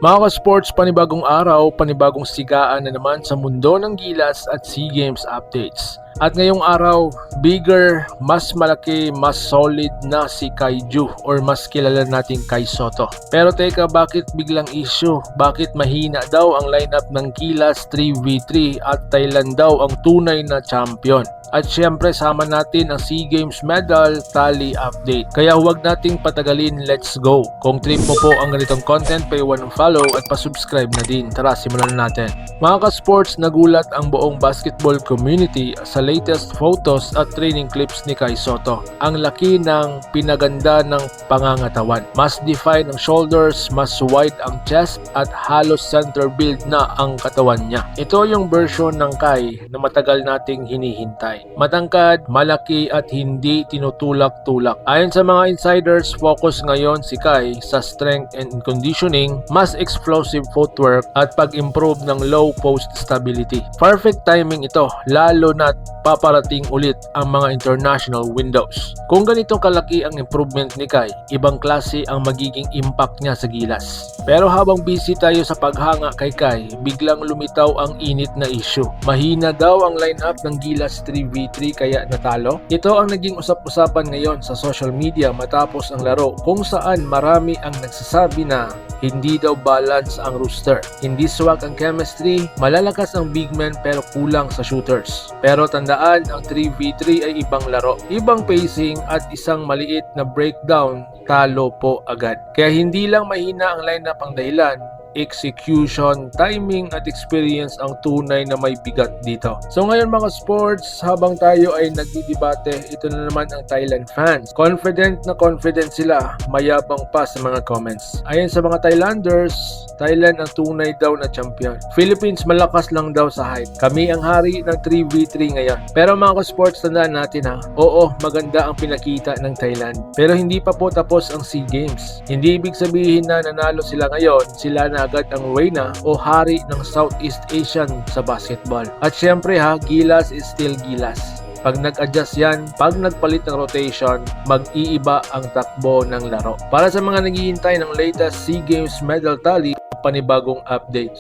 Mga ka-sports, panibagong araw, panibagong sigaan na naman sa mundo ng gilas at SEA Games updates. At ngayong araw, bigger, mas malaki, mas solid na si Kai Ju or mas kilala nating Kai Sotto. Pero teka, bakit biglang issue? Bakit mahina daw ang lineup ng Gilas 3v3 at Thailand daw ang tunay na champion? At syempre sama natin ang SEA Games medal tally update. Kaya huwag nating patagalin, let's go! Kung trip mo po ang ganitong content, paiwan ng follow at pasubscribe na din. Tara, simulan na natin. Mga ka-sports, nagulat ang buong basketball community sa latest photos at training clips ni Kai Sotto. Ang laki ng pinaganda ng pangangatawan. Mas defined ang shoulders, mas wide ang chest at halos center build na ang katawan niya. Ito yung version ng Kai na matagal nating hinihintay. Matangkad, malaki at hindi tinutulak-tulak. Ayon sa mga insiders, focus ngayon si Kai sa strength and conditioning, mas explosive footwork at pag-improve ng low post stability. Perfect timing ito, lalo na paparating ulit ang mga international windows. Kung ganito kalaki ang improvement ni Kai, ibang klase ang magiging impact niya sa gilas. Pero habang busy tayo sa paghanga kay Kai, biglang lumitaw ang init na issue. Mahina daw ang lineup ng Gilas 3v3 kaya natalo. Ito ang naging usap-usapan ngayon sa social media matapos ang laro, kung saan marami ang nagsasabi na hindi daw balance ang roster. Hindi swak ang chemistry, malalakas ang big men pero kulang sa shooters. Pero tandaan, ang 3v3 ay ibang laro, ibang pacing at isang maliit na breakdown, talo po agad. Kaya hindi lang mahina ang lineup ang dahilan, execution, timing at experience ang tunay na may bigat dito. So ngayon mga sports, habang tayo ay nagdidebate, ito na naman ang Thailand fans. Confident na confident sila, mayabang pa sa mga comments. Ayon sa mga Thailanders, Thailand ang tunay daw na champion. Philippines malakas lang daw sa hype. Kami ang hari ng 3v3 ngayon. Pero mga sports, tandaan natin ha, oo, maganda ang pinakita ng Thailand. Pero hindi pa po tapos ang SEA Games. Hindi ibig sabihin na nanalo sila ngayon, sila na agad ang reyna o hari ng Southeast Asian sa basketball. At syempre ha, Gilas is still Gilas. Pag nag-adjust yan, pag nagpalit ng rotation, mag-iiba ang takbo ng laro. Para sa mga naghihintay ng latest SEA Games medal tally, panibagong update.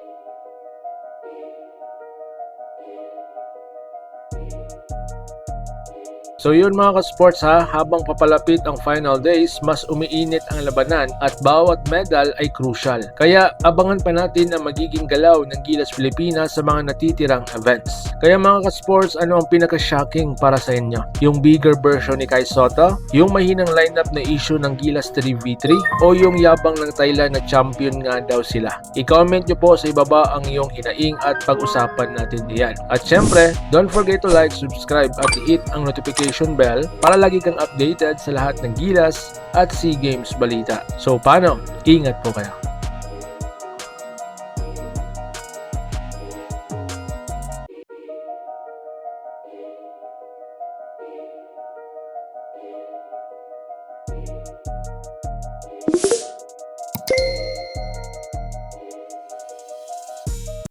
So yun mga ka-sports ha, habang papalapit ang final days, mas umiinit ang labanan at bawat medal ay crucial. Kaya abangan pa natin ang magiging galaw ng Gilas Pilipinas sa mga natitirang events. Kaya mga ka-sports, ano ang pinaka-shocking para sa inyo? Yung bigger version ni Kai Sotto? Yung mahinang lineup na issue ng Gilas 3v3? O yung yabang ng Thailand na champion nga daw sila? I-comment nyo po sa ibaba ang iyong hinaing at pag-usapan natin diyan. At syempre, don't forget to like, subscribe at hit ang notification bell para lagi kang updated sa lahat ng Gilas at SEA Games balita. So paano? Ingat po kayo.